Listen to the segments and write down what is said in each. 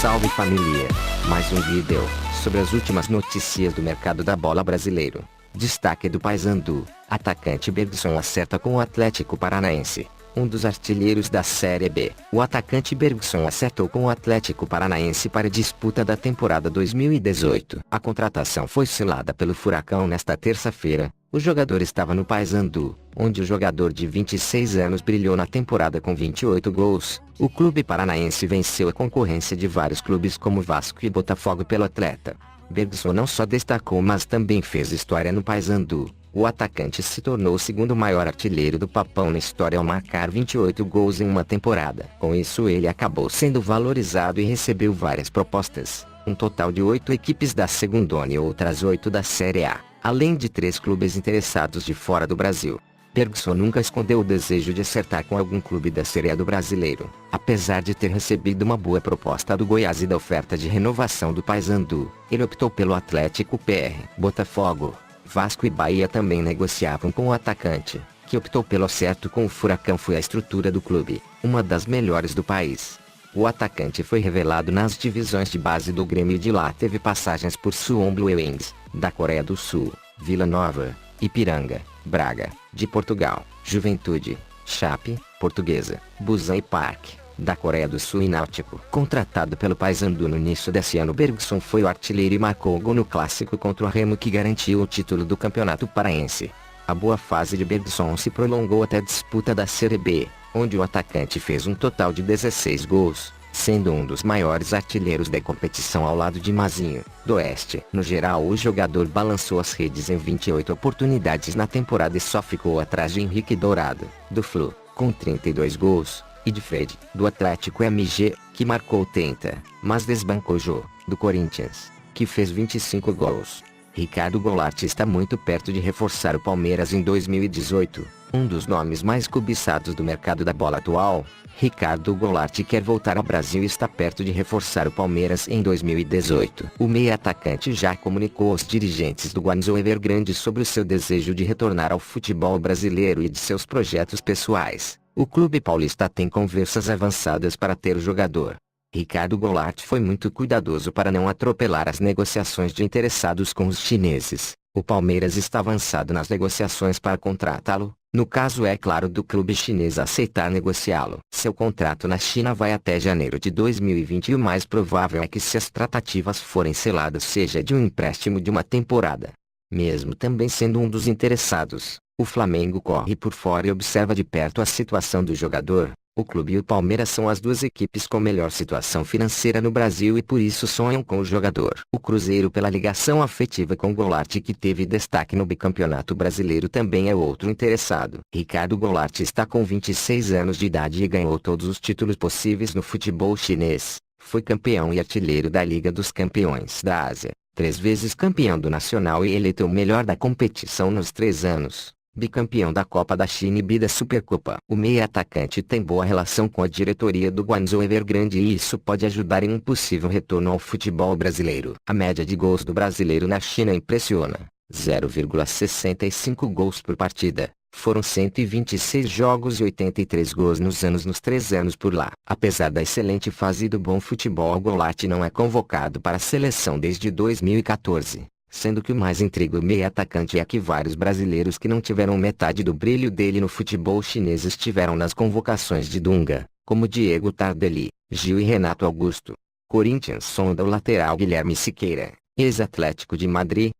Salve família! Mais um vídeo sobre as últimas notícias do mercado da bola brasileiro. Destaque do Paysandu: atacante Bergson acerta com o Atlético Paranaense. Um dos artilheiros da Série B, o atacante Bergson acertou com o Atlético Paranaense para a disputa da temporada 2018. A contratação foi selada pelo Furacão nesta terça-feira. O jogador estava no Paysandu, onde o jogador de 26 anos brilhou na temporada com 28 gols. O clube paranaense venceu a concorrência de vários clubes como Vasco e Botafogo pelo atleta. Bergson não só destacou, mas também fez história no Paysandu. O atacante se tornou o segundo maior artilheiro do Papão na história ao marcar 28 gols em uma temporada. Com isso ele acabou sendo valorizado e recebeu várias propostas. Um total de 8 equipes da Segundona e outras 8 da Série A, além de 3 clubes interessados de fora do Brasil. Bergson nunca escondeu o desejo de acertar com algum clube da Série A do brasileiro. Apesar de ter recebido uma boa proposta do Goiás e da oferta de renovação do Paysandu, ele optou pelo Atlético PR. Botafogo, Vasco e Bahia também negociavam com o atacante, que optou pelo acerto com o Furacão. Foi a estrutura do clube, uma das melhores do país. O atacante foi revelado nas divisões de base do Grêmio e de lá teve passagens por Suwon Bluewings, da Coreia do Sul, Vila Nova, Ipiranga, Braga, de Portugal, Juventude, Chape, Portuguesa, Busan e Parque, da Coreia do Sul e Náutico. Contratado pelo Paysandu no início desse ano, Bergson foi o artilheiro e marcou o gol no clássico contra o Remo que garantiu o título do Campeonato Paraense. A boa fase de Bergson se prolongou até a disputa da Série B, onde o atacante fez um total de 16 gols, sendo um dos maiores artilheiros da competição ao lado de Mazinho, do Oeste. No geral, o jogador balançou as redes em 28 oportunidades na temporada e só ficou atrás de Henrique Dourado, do Flu, com 32 gols, e de Fred, do Atlético MG, que marcou 30, mas desbancou Jô, do Corinthians, que fez 25 gols. Ricardo Goulart está muito perto de reforçar o Palmeiras em 2018, um dos nomes mais cobiçados do mercado da bola atual. Ricardo Goulart quer voltar ao Brasil e está perto de reforçar o Palmeiras em 2018. O meia-atacante já comunicou aos dirigentes do Guangzhou Evergrande sobre o seu desejo de retornar ao futebol brasileiro e de seus projetos pessoais. O clube paulista tem conversas avançadas para ter o jogador. Ricardo Goulart foi muito cuidadoso para não atropelar as negociações de interessados com os chineses. O Palmeiras está avançado nas negociações para contratá-lo, no caso é claro do clube chinês aceitar negociá-lo. Seu contrato na China vai até janeiro de 2020 e o mais provável é que, se as tratativas forem seladas, seja de um empréstimo de uma temporada. Mesmo também sendo um dos interessados, o Flamengo corre por fora e observa de perto a situação do jogador. O clube e o Palmeiras são as duas equipes com melhor situação financeira no Brasil e por isso sonham com o jogador. O Cruzeiro, pela ligação afetiva com Goulart, que teve destaque no bicampeonato brasileiro, também é outro interessado. Ricardo Goulart está com 26 anos de idade e ganhou todos os títulos possíveis no futebol chinês. Foi campeão e artilheiro da Liga dos Campeões da Ásia, 3 vezes campeão do Nacional e eleito o melhor da competição nos 3 anos. Bicampeão da Copa da China e bi da Supercopa. O meia-atacante tem boa relação com a diretoria do Guangzhou Evergrande e isso pode ajudar em um possível retorno ao futebol brasileiro. A média de gols do brasileiro na China impressiona: 0,65 gols por partida. Foram 126 jogos e 83 gols nos 3 anos por lá. Apesar da excelente fase e do bom futebol, Goulart não é convocado para a seleção desde 2014. Sendo que o mais intriga o meia-atacante é que vários brasileiros que não tiveram metade do brilho dele no futebol chinês estiveram nas convocações de Dunga, como Diego Tardelli, Gil e Renato Augusto. Corinthians sonda o lateral Guilherme Siqueira, ex-Atlético de Madrid,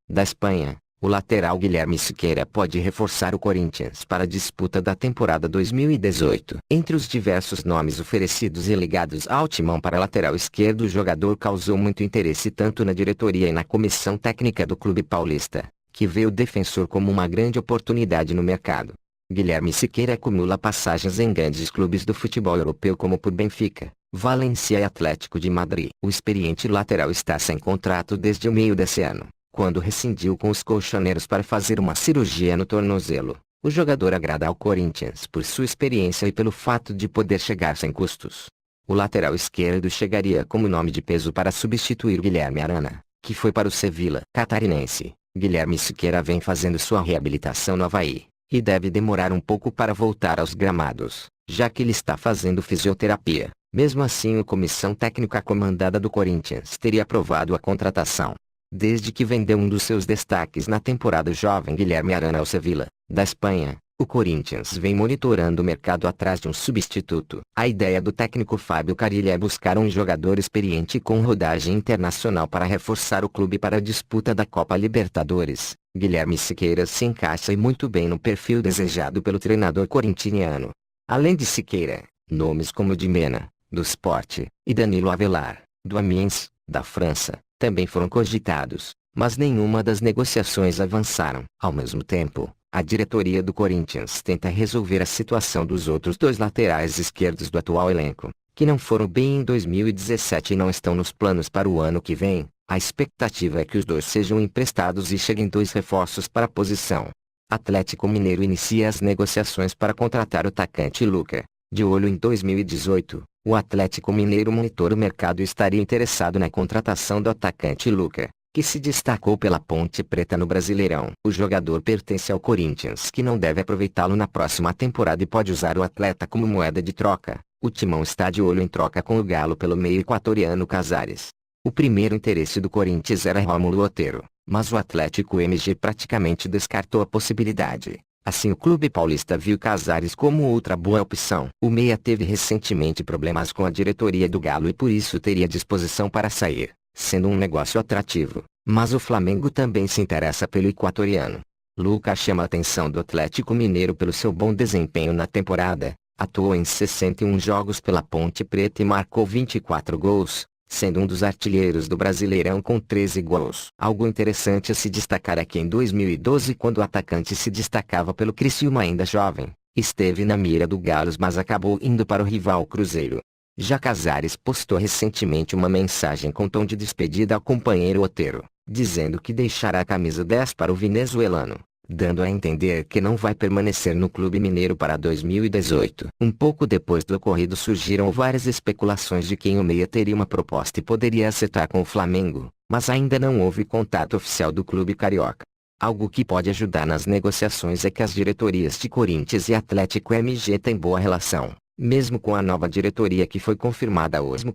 da Espanha. O lateral Guilherme Siqueira pode reforçar o Corinthians para a disputa da temporada 2018. Entre os diversos nomes oferecidos e ligados ao timão para lateral esquerdo, o jogador causou muito interesse tanto na diretoria e na comissão técnica do clube paulista, que vê o defensor como uma grande oportunidade no mercado. Guilherme Siqueira acumula passagens em grandes clubes do futebol europeu como por Benfica, Valência e Atlético de Madrid. O experiente lateral está sem contrato desde o meio desse ano, quando rescindiu com os colchoneiros para fazer uma cirurgia no tornozelo. O jogador agrada ao Corinthians por sua experiência e pelo fato de poder chegar sem custos. O lateral esquerdo chegaria como nome de peso para substituir Guilherme Arana, que foi para o Sevilla catarinense. Guilherme Siqueira vem fazendo sua reabilitação no Avaí, e deve demorar um pouco para voltar aos gramados, já que ele está fazendo fisioterapia. Mesmo assim, a comissão técnica comandada do Corinthians teria aprovado a contratação. Desde que vendeu um dos seus destaques na temporada, o jovem Guilherme Arana ao Sevilla, da Espanha, o Corinthians vem monitorando o mercado atrás de um substituto. A ideia do técnico Fábio Carille é buscar um jogador experiente com rodagem internacional para reforçar o clube para a disputa da Copa Libertadores. Guilherme Siqueira se encaixa muito bem no perfil desejado pelo treinador corintiano. Além de Siqueira, nomes como Di Mena, do Sport, e Danilo Avelar, do Amiens, da França, também foram cogitados, mas nenhuma das negociações avançaram. Ao mesmo tempo, a diretoria do Corinthians tenta resolver a situação dos outros dois laterais esquerdos do atual elenco, que não foram bem em 2017 e não estão nos planos para o ano que vem. A expectativa é que os dois sejam emprestados e cheguem dois reforços para a posição. Atlético Mineiro inicia as negociações para contratar o atacante Lucca. De olho em 2018, o Atlético Mineiro monitora o mercado e estaria interessado na contratação do atacante Lucca, que se destacou pela Ponte Preta no Brasileirão. O jogador pertence ao Corinthians, que não deve aproveitá-lo na próxima temporada e pode usar o atleta como moeda de troca. O Timão está de olho em troca com o Galo pelo meio equatoriano Casares. O primeiro interesse do Corinthians era Rômulo Otero, mas o Atlético MG praticamente descartou a possibilidade. Assim, o clube paulista viu Casares como outra boa opção. O meia teve recentemente problemas com a diretoria do Galo e por isso teria disposição para sair, sendo um negócio atrativo. Mas o Flamengo também se interessa pelo equatoriano. Lucca chama a atenção do Atlético Mineiro pelo seu bom desempenho na temporada. Atuou em 61 jogos pela Ponte Preta e marcou 24 gols, sendo um dos artilheiros do Brasileirão com 13 gols. Algo interessante a se destacar é que em 2012, quando o atacante se destacava pelo Criciúma ainda jovem, esteve na mira do Galos, mas acabou indo para o rival Cruzeiro. Já Casares postou recentemente uma mensagem com tom de despedida ao companheiro Otero, dizendo que deixará a camisa 10 para o venezuelano, dando a entender que não vai permanecer no clube mineiro para 2018. Um pouco depois do ocorrido, surgiram várias especulações de quem o meia teria uma proposta e poderia acertar com o Flamengo, mas ainda não houve contato oficial do clube carioca. Algo que pode ajudar nas negociações é que as diretorias de Corinthians e Atlético MG têm boa relação. Mesmo com a nova diretoria que foi confirmada hoje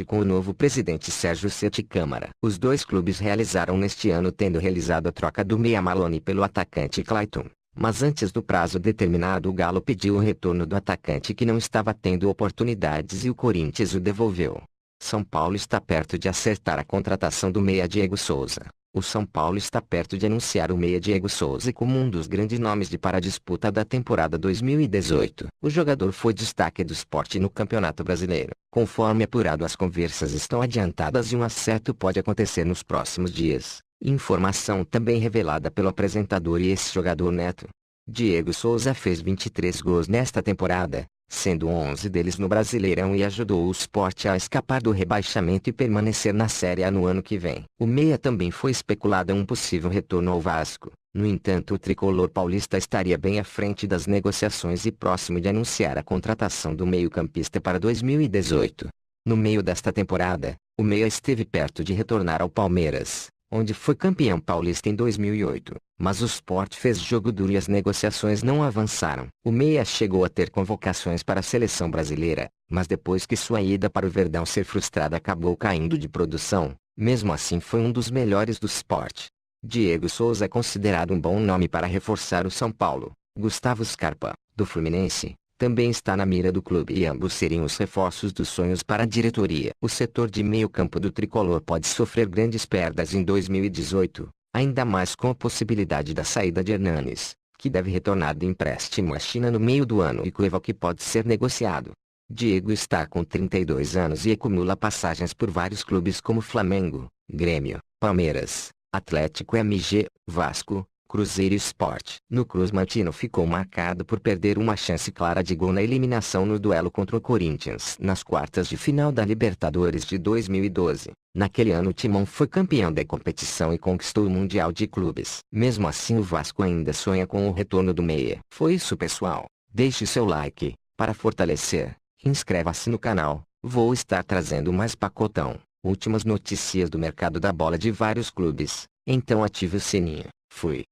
com o novo presidente Sérgio Sete Câmara. Os dois clubes realizaram neste ano, tendo realizado a troca do meia Malone pelo atacante Clayton. Mas antes do prazo determinado, o Galo pediu o retorno do atacante, que não estava tendo oportunidades, e o Corinthians o devolveu. São Paulo está perto de acertar a contratação do meia Diego Souza. O São Paulo está perto de anunciar o meia Diego Souza como um dos grandes nomes para a disputa da temporada 2018. O jogador foi destaque do Sport no Campeonato Brasileiro. Conforme apurado, as conversas estão adiantadas e um acerto pode acontecer nos próximos dias. Informação também revelada pelo apresentador e ex-jogador Neto. Diego Souza fez 23 gols nesta temporada, sendo 11 deles no Brasileirão, e ajudou o Sport a escapar do rebaixamento e permanecer na Série A no ano que vem. O meia também foi especulado um possível retorno ao Vasco. No entanto, o tricolor paulista estaria bem à frente das negociações e próximo de anunciar a contratação do meio-campista para 2018. No meio desta temporada, o meia esteve perto de retornar ao Palmeiras, onde foi campeão paulista em 2008, mas o Sport fez jogo duro e as negociações não avançaram. O meia chegou a ter convocações para a seleção brasileira, mas depois que sua ida para o Verdão ser frustrada, acabou caindo de produção. Mesmo assim, foi um dos melhores do Sport. Diego Souza é considerado um bom nome para reforçar o São Paulo. Gustavo Scarpa, do Fluminense, também está na mira do clube, e ambos seriam os reforços dos sonhos para a diretoria. O setor de meio-campo do tricolor pode sofrer grandes perdas em 2018, ainda mais com a possibilidade da saída de Hernanes, que deve retornar de empréstimo à China no meio do ano, e Cueva, que pode ser negociado. Diego está com 32 anos e acumula passagens por vários clubes como Flamengo, Grêmio, Palmeiras, Atlético MG, Vasco, Cruzeiro e Sport. No Cruzmantino ficou marcado por perder uma chance clara de gol na eliminação no duelo contra o Corinthians nas quartas de final da Libertadores de 2012. Naquele ano, o Timão foi campeão da competição e conquistou o Mundial de Clubes. Mesmo assim, o Vasco ainda sonha com o retorno do meia. Foi isso, pessoal. Deixe seu like para fortalecer. Inscreva-se no canal. Vou estar trazendo mais pacotão, últimas notícias do mercado da bola de vários clubes. Então ative o sininho. Fui.